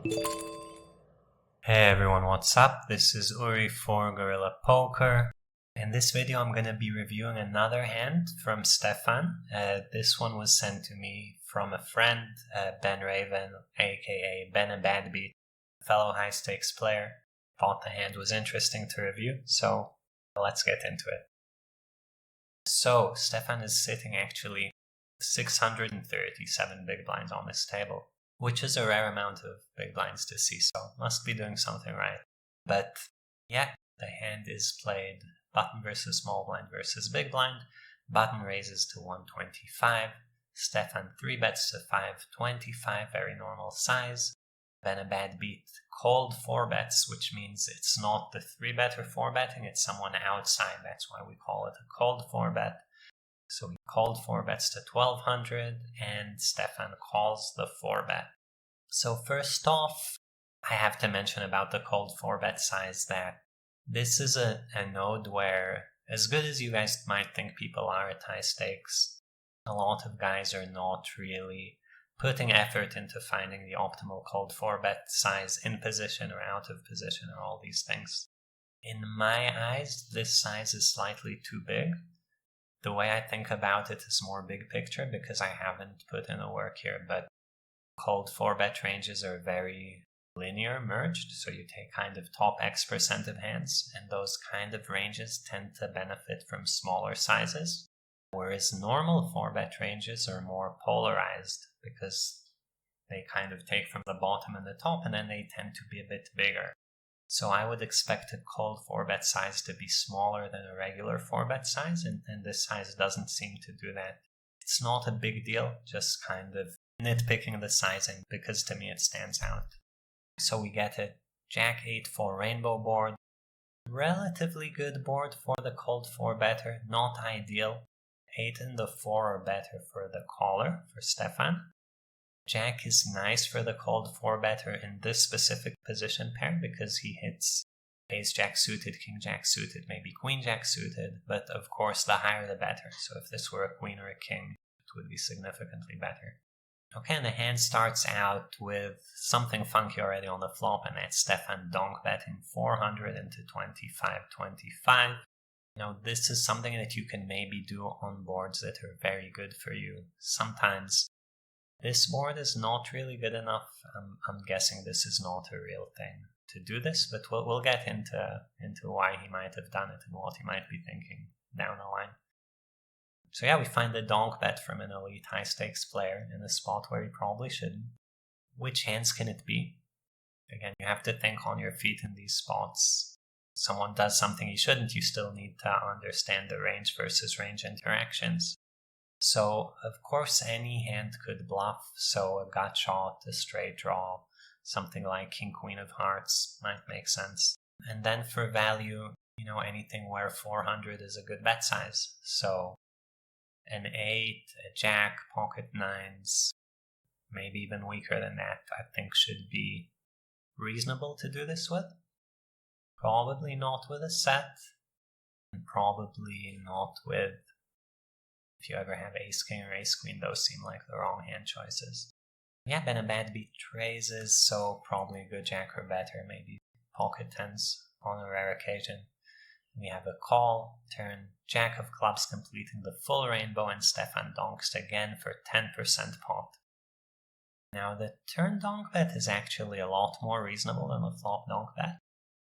Hey everyone, what's up? This is Uri for Gorilla Poker. In this video I'm going to be reviewing another hand from Stefan. This one was sent to me from a friend, Ben Raven, aka Ben a Bad Beat, fellow high stakes player. Thought the hand was interesting to review, so let's get into it. So Stefan is sitting actually 637 big blinds on this table, which is a rare amount of big blinds to see, so must be doing something right. But yeah, the hand is played button versus small blind versus big blind. Button raises to 125. Stefan 3-bets to 525, very normal size. Then a bad beat called 4-bets, which means it's not the 3-better 4-betting, it's someone outside. That's why we call it a called 4-bet. So he called 4-bets to 1200 and Stefan calls the 4-bet. So first off, I have to mention about the called 4-bet size that this is a node where, as good as you guys might think people are at high stakes, a lot of guys are not really putting effort into finding the optimal called 4-bet size in position or out of position or all these things. In my eyes, this size is slightly too big. The way I think about it is more big picture because I haven't put in the work here, but called 4-bet ranges are very linear merged, so you take kind of top X% of hands, and those kind of ranges tend to benefit from smaller sizes, whereas normal 4-bet ranges are more polarized because they kind of take from the bottom and the top, and then they tend to be a bit bigger. So I would expect a called 4-bet size to be smaller than a regular 4-bet size, and this size doesn't seem to do that. It's not a big deal, just kind of nitpicking the sizing because to me it stands out. So we get a Jack 8-4 rainbow board. Relatively good board for the called 4-better, not ideal. 8 and the 4 are better for the caller, for Stefan. Jack is nice for the called 4-better in this specific position pair because he hits Ace Jack suited, King Jack suited, maybe Queen Jack suited, but of course the higher the better. So if this were a Queen or a King, it would be significantly better. Okay, and the hand starts out with something funky already on the flop, and that's Stefan donk betting 400 into 25-25. Now, this is something that you can maybe do on boards that are very good for you. Sometimes this board is not really good enough. I'm guessing this is not a real thing to do this, but we'll get into why he might have done it and what he might be thinking down the line. So yeah, we find the donk bet from an elite high stakes player in a spot where he probably shouldn't. Which hands can it be? Again, you have to think on your feet in these spots. Someone does something he shouldn't, you still need to understand the range versus range interactions. So, of course, any hand could bluff, so a gut shot, a straight draw, something like King Queen of Hearts might make sense. And then for value, anything where 400 is a good bet size. So an 8, a Jack, pocket 9s, maybe even weaker than that, I think should be reasonable to do this with. Probably not with a set, and probably not with, if you ever have Ace King or Ace Queen, those seem like the wrong hand choices. Yeah, then a bad beat raises, so probably a good Jack or better, maybe pocket 10s on a rare occasion. We have a call, turn Jack of clubs completing the full rainbow, and Stefan donks again for 10% pot. Now the turn donk bet is actually a lot more reasonable than the flop donk bet.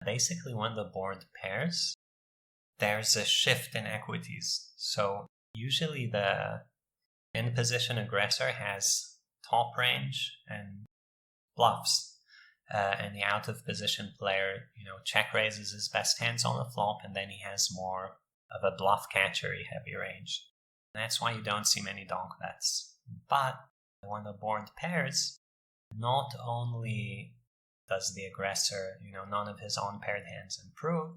Basically when the board pairs, there's a shift in equities. So usually the in position aggressor has top range and bluffs. And the out of position player, check raises his best hands on the flop, and then he has more of a bluff catchery heavy range. And that's why you don't see many donk bets. But when the board pairs, not only does the aggressor, none of his on-paired hands improve,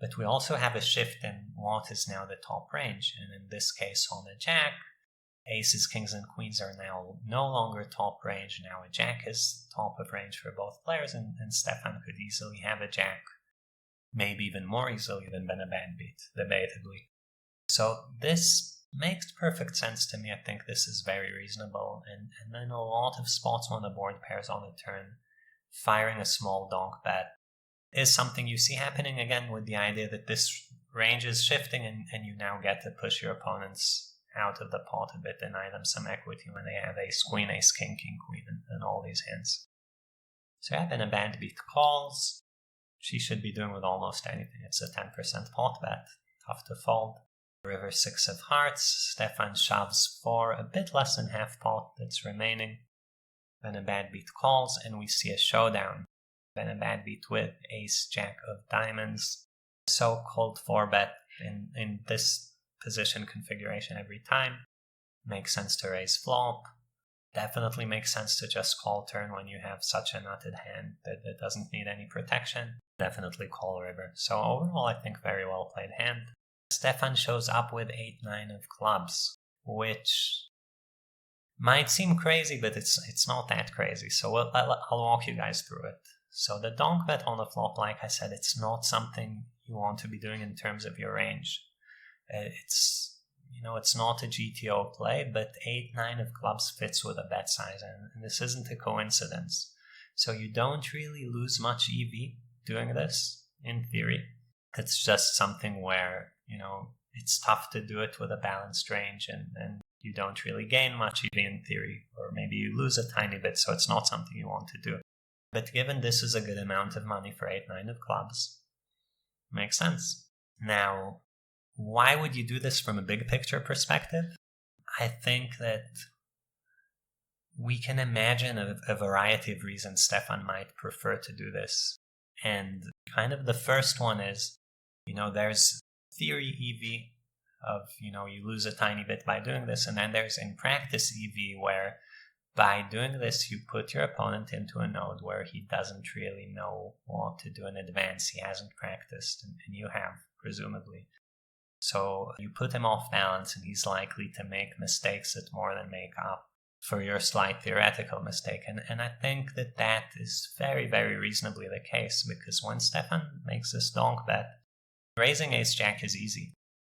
but we also have a shift in what is now the top range. And in this case, on a Jack, Aces, Kings, and Queens are now no longer top range. Now a Jack is top of range for both players, and Stefan could easily have a Jack, maybe even more easily than Ben a Bad Beat, debatably. So this makes perfect sense to me. I think this is very reasonable, and then a lot of spots when the board pairs on the turn, firing a small donk bet is something you see happening again with the idea that this range is shifting and you now get to push your opponents out of the pot a bit, deny them some equity when they have ace queen, ace king, king queen, and all these hands. So yeah, then a band beat calls. She should be doing with almost anything. It's a 10% pot bet, tough to fold. River 6 of hearts. Stefan shoves for a bit less than half pot that's remaining. Then a bad beat calls, and we see a showdown. Then a bad beat with ace jack of diamonds. So-called 4-bet in this position configuration every time. Makes sense to raise flop. Definitely makes sense to just call turn when you have such a nutted hand that it doesn't need any protection. Definitely call river. So overall, I think very well played hand. Stefan shows up with 8-9 of clubs, which might seem crazy, but it's not that crazy. So I'll walk you guys through it. So the donk bet on the flop, like I said, it's not something you want to be doing in terms of your range. It's not a GTO play, but 8-9 of clubs fits with a bet size, and this isn't a coincidence. So you don't really lose much EV doing this, in theory. It's just something where, it's tough to do it with a balanced range, and you don't really gain much EV in theory, or maybe you lose a tiny bit, so it's not something you want to do. But given this is a good amount of money for 8-9 of clubs, makes sense. Now, why would you do this from a big picture perspective? I think that we can imagine a variety of reasons Stefan might prefer to do this. And kind of the first one is, there's theory EV of, you lose a tiny bit by doing this. And then there's in practice EV where by doing this, you put your opponent into a node where he doesn't really know what to do in advance. He hasn't practiced, and you have, presumably. So you put him off balance, and he's likely to make mistakes that more than make up for your slight theoretical mistake. And I think that is very, very reasonably the case, because when Stefan makes this donk bet, raising ace-jack is easy.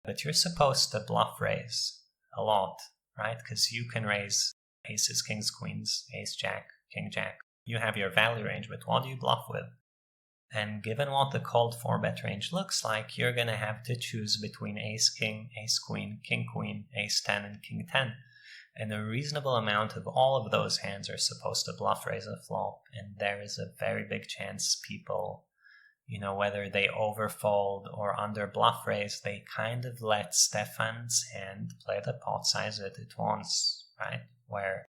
But you're supposed to bluff raise a lot, right? Because you can raise aces, kings, queens, ace-jack, king-jack. You have your value range, but what do you bluff with? And given what the called 4-bet range looks like, you're going to have to choose between ace-king, ace-queen, king-queen, ace-10, and king-10. And a reasonable amount of all of those hands are supposed to bluff raise a flop, and there is a very big chance people, whether they overfold or under bluff raise, they kind of let Stefan's hand play the pot size that it wants, right? Where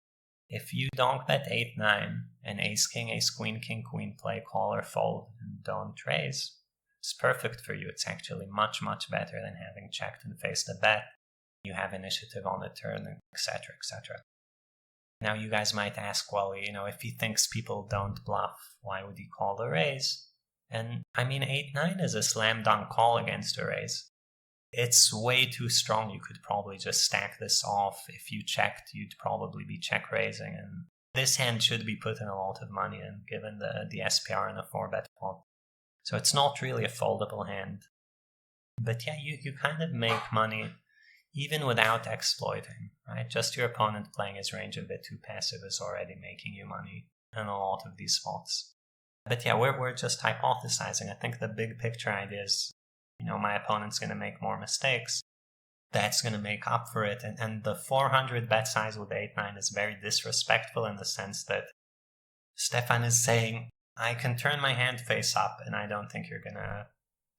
if you donk bet 8-9 and ace-king, ace-queen, king-queen play call or fold and don't raise, it's perfect for you. It's actually much, much better than having checked and faced a bet. You have initiative on the turn, etc., etc. Now you guys might ask, well, if he thinks people don't bluff, why would he call the raise? And 8-9 is a slam dunk call against a raise. It's way too strong. You could probably just stack this off. If you checked, you'd probably be check raising. And this hand should be put in a lot of money, and given the SPR in a 4-bet pot. So it's not really a foldable hand. But yeah, you kind of make money even without exploiting, right? Just your opponent playing his range a bit too passive is already making you money in a lot of these spots. But yeah, we're just hypothesizing. I think the big picture idea is, my opponent's going to make more mistakes. That's going to make up for it. And the 400 bet size with 8-9 is very disrespectful in the sense that Stefan is saying, I can turn my hand face up and I don't think you're going to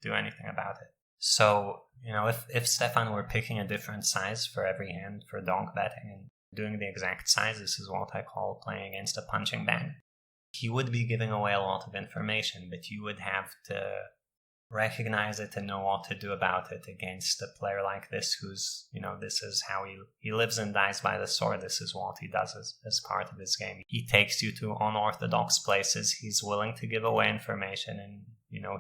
do anything about it. So, if Stefan were picking a different size for every hand for donk betting and doing the exact size, this is what I call playing against a punching bag. He would be giving away a lot of information, but you would have to recognize it and know what to do about it against a player like this who's, this is how he lives and dies by the sword. This is what he does as part of his game. He takes you to unorthodox places. He's willing to give away information, and,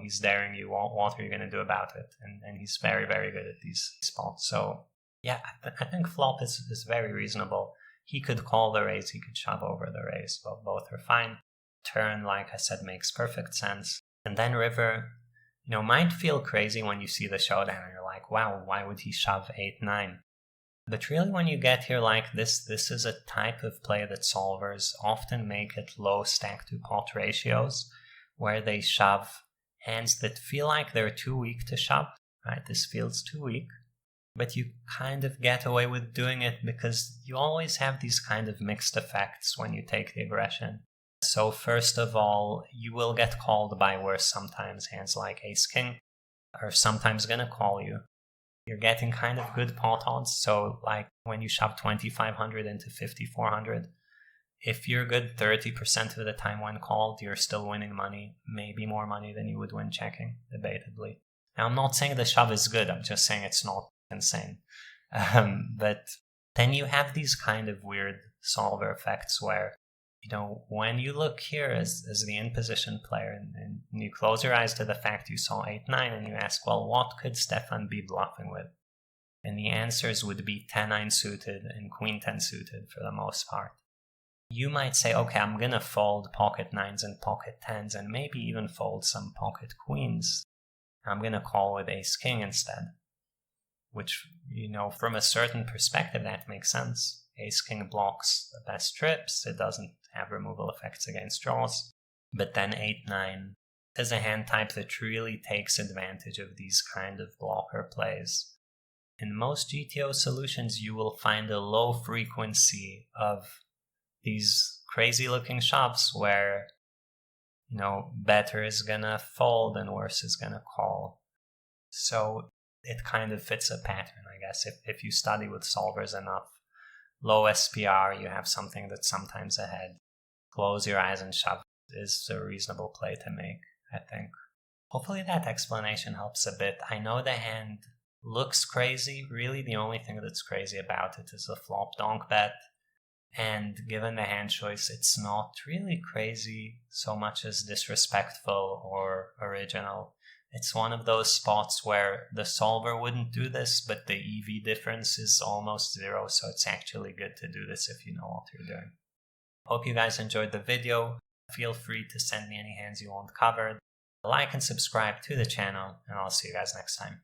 he's daring you. What are you going to do about it? And he's very, very good at these spots. So, yeah, I think flop is very reasonable. He could call the raise. He could shove over the raise. But both are fine. Turn, like I said, makes perfect sense. And then river, might feel crazy when you see the showdown and you're like, wow, why would he shove 8-9? But really when you get here like this is a type of play that solvers often make at low stack to pot ratios, where they shove hands that feel like they're too weak to shove, right? This feels too weak, but you kind of get away with doing it because you always have these kind of mixed effects when you take the aggression. So first of all, you will get called by worse sometimes. Hands like ace-king are sometimes going to call you. You're getting kind of good pot odds, so like when you shove 2500 into 5400, if you're good 30% of the time when called, you're still winning money, maybe more money than you would win checking, debatably. Now, I'm not saying the shove is good, I'm just saying it's not insane. But then you have these kind of weird solver effects where, you know, when you look here as the in-position player and you close your eyes to the fact you saw 8-9 and you ask, well, what could Stefan be bluffing with? And the answers would be 10-9 suited and queen-10 suited for the most part. You might say, okay, I'm going to fold pocket 9s and pocket 10s and maybe even fold some pocket queens. I'm going to call with ace-king instead. Which, you know, from a certain perspective, that makes sense. Ace-king blocks the best trips, it doesn't have removal effects against draws. But then 8-9 is a hand type that really takes advantage of these kind of blocker plays. In most GTO solutions, you will find a low frequency of these crazy looking shoves where, you know, better is gonna fold and worse is gonna call. So it kind of fits a pattern, I guess, if you study with solvers enough. Low SPR, you have something that's sometimes ahead. Close your eyes and shove is a reasonable play to make, I think. Hopefully that explanation helps a bit. I know the hand looks crazy. Really, the only thing that's crazy about it is the flop donk bet. And given the hand choice, it's not really crazy so much as disrespectful or original. It's one of those spots where the solver wouldn't do this, but the EV difference is almost zero, so it's actually good to do this if you know what you're doing. Hope you guys enjoyed the video. Feel free to send me any hands you want covered. Like and subscribe to the channel, and I'll see you guys next time.